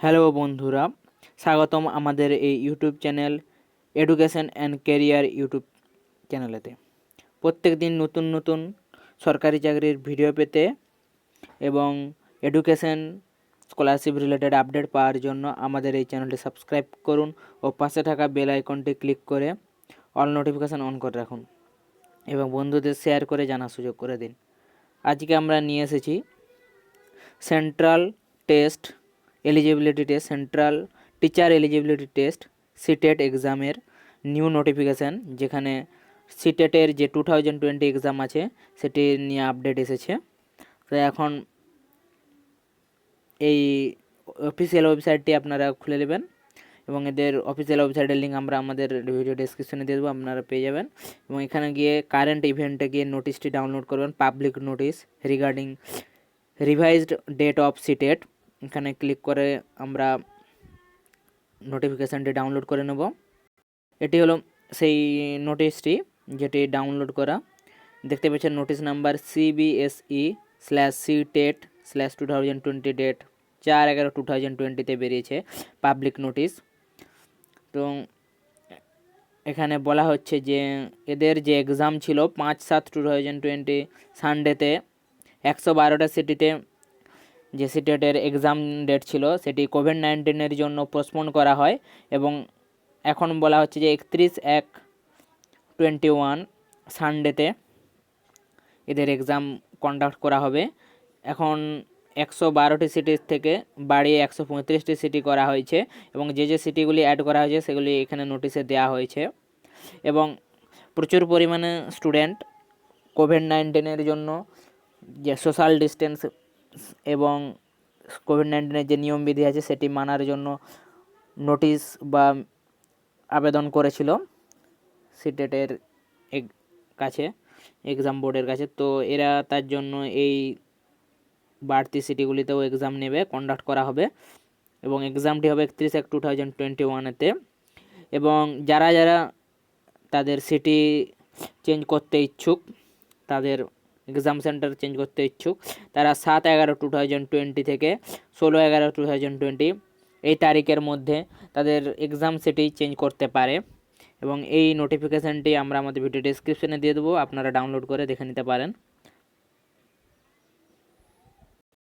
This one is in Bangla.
হ্যালো বন্ধুরা, স্বাগতম আমাদের এই YouTube channel education and career YouTube চ্যানেলেতে। প্রত্যেক দিন নতুন নতুন সরকারি চাকরির ভিডিও পেতে এবং এডুকেশন স্কলারশিপ রিলেটেড আপডেট পাওয়ার জন্য আমাদের এই চ্যানেলটি সাবস্ক্রাইব করুন ও পাশে থাকা বেল আইকনটি ক্লিক করে অল নোটিফিকেশান অন করে রাখুন এবং বন্ধুদের শেয়ার করে জানার সুযোগ করে দিন। আজকে আমরা নিয়ে এসেছি central test eligibility test, central teacher eligibility test CTET এক্সামের নিউ নোটিফিকেশান, যেখানে সিটেটের যে 2020 এক্সাম আছে সেটি নিয়ে আপডেট এসেছে। তো এখন এই অফিসিয়াল ওয়েবসাইটটি আপনারা খুলে নেবেন এবং এদের অফিসিয়াল ওয়েবসাইটের লিঙ্ক আমরা আমাদের ভিডিও ডেসক্রিপশনে দিয়ে দেবো, আপনারা পেয়ে যাবেন। এবং এখানে গিয়ে কারেন্ট ইভেন্টে গিয়ে নোটিশটি ডাউনলোড করবেন, public notice regarding revised date of CTET. এখানে ক্লিক করে আমরা নোটিফিকেশানটি ডাউনলোড করে নেব। এটি হলো সেই নোটিশটি যেটি ডাউনলোড করা। দেখতে পাচ্ছেন নোটিশ নাম্বার CBSE/CTET/2020 ডেট 4/11/2020 বেরিয়েছে পাবলিক নোটিশ। তো এখানে বলা হচ্ছে যে এদের যে এক্সাম ছিল 5/7/2020 সানডেতে 112টা সিটিতে যে সিটেটের এক্সাম ডেট ছিল সেটি কোভিড-19 জন্য পোস্টপোন করা হয় এবং এখন বলা হচ্ছে যে 31/1/21 সানডেতে এদের এক্সাম কন্ডাক্ট করা হবে। এখন 112টি সিটি থেকে বাড়িয়ে 135টি সিটি করা হয়েছে এবং যে সিটিগুলি অ্যাড করা হয়েছে সেগুলি এখানে নোটিশে দেওয়া হয়েছে। এবং প্রচুর পরিমাণে স্টুডেন্ট কোভিড-19 জন্য যে সোশ্যাল ডিস্টেন্স এবং কোভিড-19 যে নিয়মবিধি আছে সেটি মানার জন্য নোটিশ বা আবেদন করেছিল সিটেটের কাছে, এক্সাম বোর্ডের কাছে। তো এরা তার জন্য এই বাড়তি সিটিগুলিতেও এক্সাম নেবে, কন্ডাক্ট করা হবে এবং এক্সামটি হবে 31/1/2021-তে। এবং যারা যারা তাদের সিটি চেঞ্জ করতে ইচ্ছুক, তাদের এক্সাম সেন্টার চেঞ্জ করতে ইচ্ছুক, তারা 7/11/2020 থেকে 16/11/2020 এই তারিখের মধ্যে তাদের এক্সাম সিটি চেঞ্জ করতে পারে। এবং এই নোটিফিকেশানটি আমরা আমাদের ভিডিও ডেসক্রিপশনে দিয়ে দেবো, আপনারা ডাউনলোড করে দেখে নিতে পারেন।